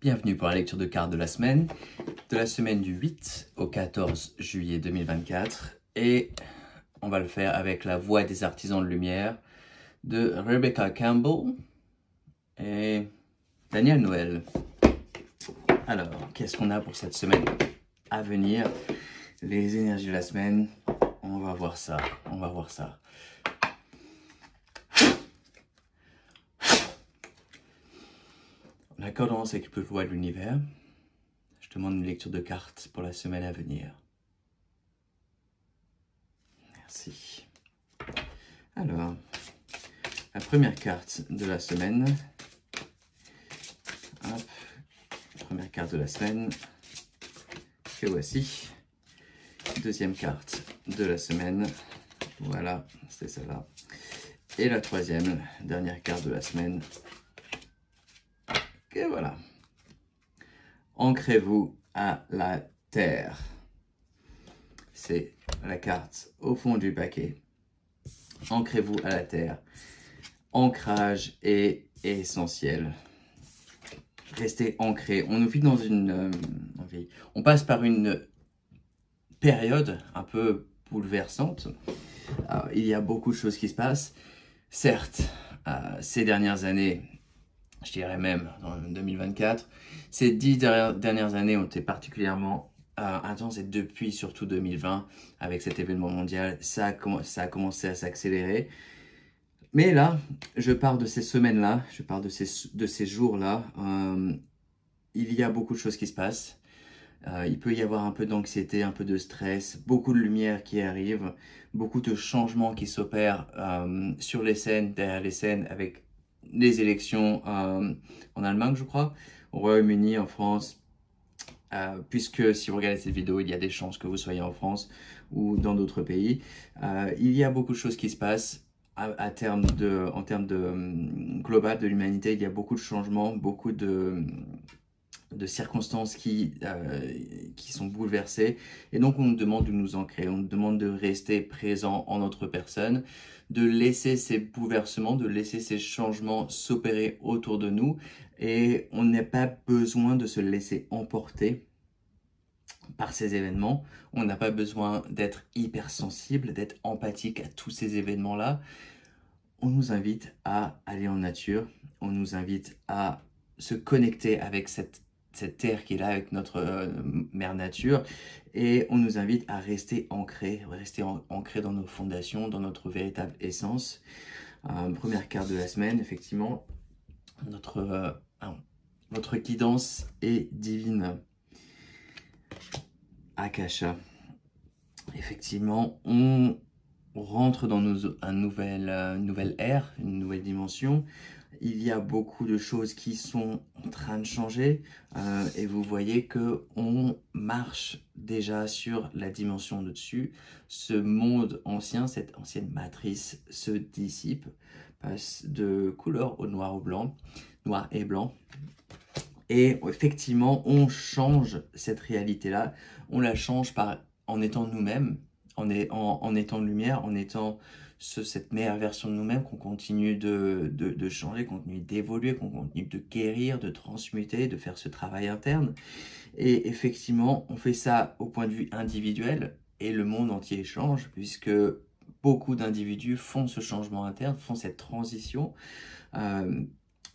Bienvenue pour la lecture de cartes de la semaine du 8 au 14 juillet 2024. Et on va le faire avec la voix des artisans de lumière de Rebecca Campbell et Daniel Noël. Alors, qu'est-ce qu'on a pour cette semaine à venir? Les énergies de la semaine, on va voir ça. L'accordance avec le voix de l'univers. Je demande une lecture de cartes pour la semaine à venir. Merci. Alors, la première carte de la semaine. Hop, première carte de la semaine. Que voici. Deuxième carte de la semaine. Voilà, c'est celle-là. Et la troisième, dernière carte de la semaine. Et voilà. Ancrez-vous à la terre. C'est la carte au fond du paquet. Ancrez-vous à la terre. Ancrage est essentiel. Restez ancré. On vit dans une... on passe par une période un peu bouleversante. Alors, il y a beaucoup de choses qui se passent. Certes, ces dernières années... je dirais même en 2024, ces 10 dernières années ont été particulièrement intenses et depuis surtout 2020, avec cet événement mondial, ça a commencé à s'accélérer. Mais là, je pars de ces semaines-là, je pars de ces jours-là, il y a beaucoup de choses qui se passent. Il peut y avoir un peu d'anxiété, un peu de stress, beaucoup de lumière qui arrive, beaucoup de changements qui s'opèrent sur les scènes, derrière les scènes, avec les élections en Allemagne, je crois, au Royaume-Uni, en France, puisque si vous regardez cette vidéo, il y a des chances que vous soyez en France ou dans d'autres pays. Il y a beaucoup de choses qui se passent en termes de global de l'humanité. Il y a beaucoup de changements, beaucoup de circonstances qui sont bouleversées. Et donc, on nous demande de nous ancrer, on nous demande de rester présent en notre personne, de laisser ces bouleversements, de laisser ces changements s'opérer autour de nous. Et on n'a pas besoin de se laisser emporter par ces événements. On n'a pas besoin d'être hypersensible, d'être empathique à tous ces événements-là. On nous invite à aller en nature, on nous invite à se connecter avec cette terre qui est là, avec notre mère nature, et on nous invite à rester ancré dans nos fondations, dans notre véritable essence. Première carte de la semaine, effectivement, votre guidance est divine. Akasha. Effectivement, on rentre dans une nouvelle ère, une nouvelle dimension. Il y a beaucoup de choses qui sont en train de changer et vous voyez que on marche déjà sur la dimension de dessus. Ce monde ancien, cette ancienne matrice se dissipe, passe de couleur au noir et blanc. Et effectivement, on change cette réalité-là. On la change en étant nous-mêmes, en étant lumière, en étant cette meilleure version de nous-mêmes, qu'on continue de changer, qu'on continue d'évoluer, qu'on continue de guérir, de transmuter, de faire ce travail interne. Et effectivement, on fait ça au point de vue individuel et le monde entier change puisque beaucoup d'individus font ce changement interne, font cette transition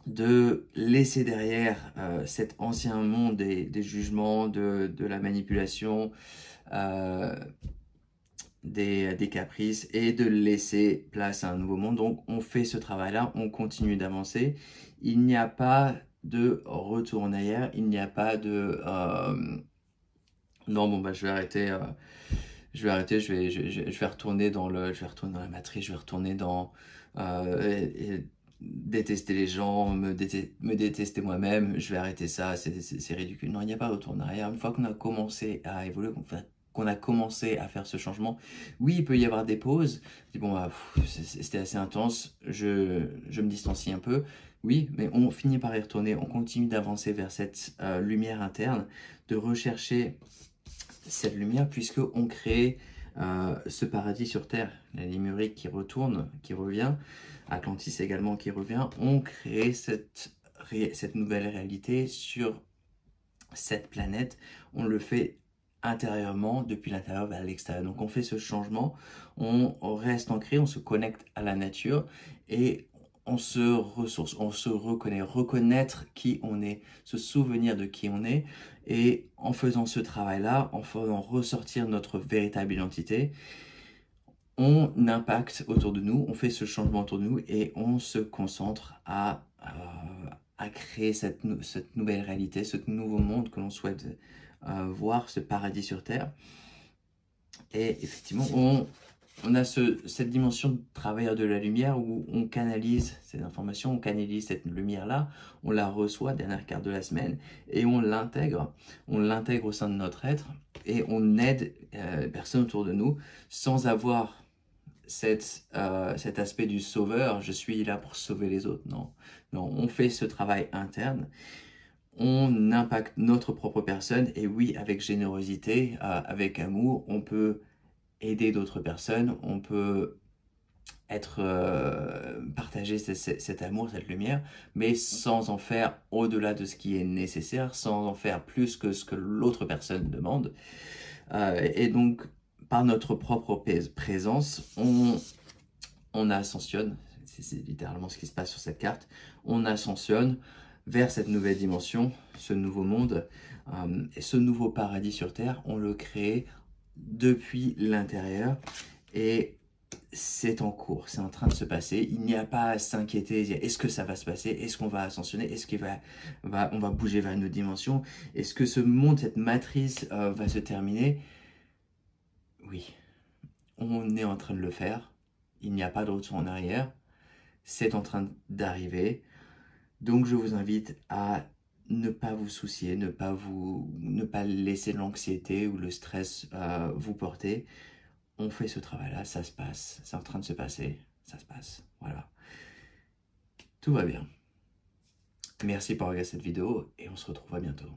de laisser derrière cet ancien monde des jugements, de la manipulation, des caprices et de laisser place à un nouveau monde. Donc on fait ce travail-là, on continue d'avancer. Il n'y a pas de retour en arrière, il n'y a pas de non bon bah je vais arrêter, je vais retourner dans la matrice, je vais retourner dans détester les gens, me détester moi-même, je vais arrêter ça, c'est ridicule. Non, il n'y a pas de retour en arrière. Une fois qu'on a commencé à évoluer, qu'on a commencé à faire ce changement, oui, il peut y avoir des pauses. Bon, bah, c'était assez intense, je me distancie un peu. Oui, mais on finit par y retourner, on continue d'avancer vers cette lumière interne, de rechercher cette lumière, puisqu'on crée ce paradis sur Terre, la Lémurique qui revient, Atlantis également qui revient, on crée cette nouvelle réalité sur cette planète, on le fait intérieurement, depuis l'intérieur vers l'extérieur. Donc on fait ce changement, on reste ancré, on se connecte à la nature et on se ressource, on se reconnaît, reconnaître qui on est, se souvenir de qui on est. Et en faisant ce travail-là, en faisant ressortir notre véritable identité, on impacte autour de nous, on fait ce changement autour de nous et on se concentre à créer cette nouvelle réalité, ce nouveau monde que l'on souhaite voir, ce paradis sur Terre. Et effectivement, on a cette dimension de travailleur de la lumière où on canalise ces informations, on canalise cette lumière-là, on la reçoit dernière carte de la semaine et on l'intègre au sein de notre être et on aide les personnes autour de nous sans avoir cet aspect du sauveur, je suis là pour sauver les autres. Non, non, on fait ce travail interne, on impacte notre propre personne et oui, avec générosité, avec amour, on peut aider d'autres personnes, on peut partager cet amour, cette lumière, mais sans en faire au-delà de ce qui est nécessaire, sans en faire plus que ce que l'autre personne demande. Et donc, par notre propre présence, on ascensionne, c'est littéralement ce qui se passe sur cette carte, on ascensionne vers cette nouvelle dimension, ce nouveau monde, et ce nouveau paradis sur Terre, on le crée depuis l'intérieur, et c'est en cours, c'est en train de se passer, il n'y a pas à s'inquiéter, est-ce que ça va se passer, est-ce qu'on va ascensionner, est-ce qu'on va bouger vers une autre dimension, est-ce que ce monde, cette matrice va se terminer? Oui, on est en train de le faire, il n'y a pas de retour en arrière, c'est en train d'arriver, donc je vous invite à ne pas vous soucier, ne pas laisser l'anxiété ou le stress vous porter. On fait ce travail-là, ça se passe, c'est en train de se passer, ça se passe, voilà. Tout va bien. Merci pour regarder cette vidéo et on se retrouve à bientôt.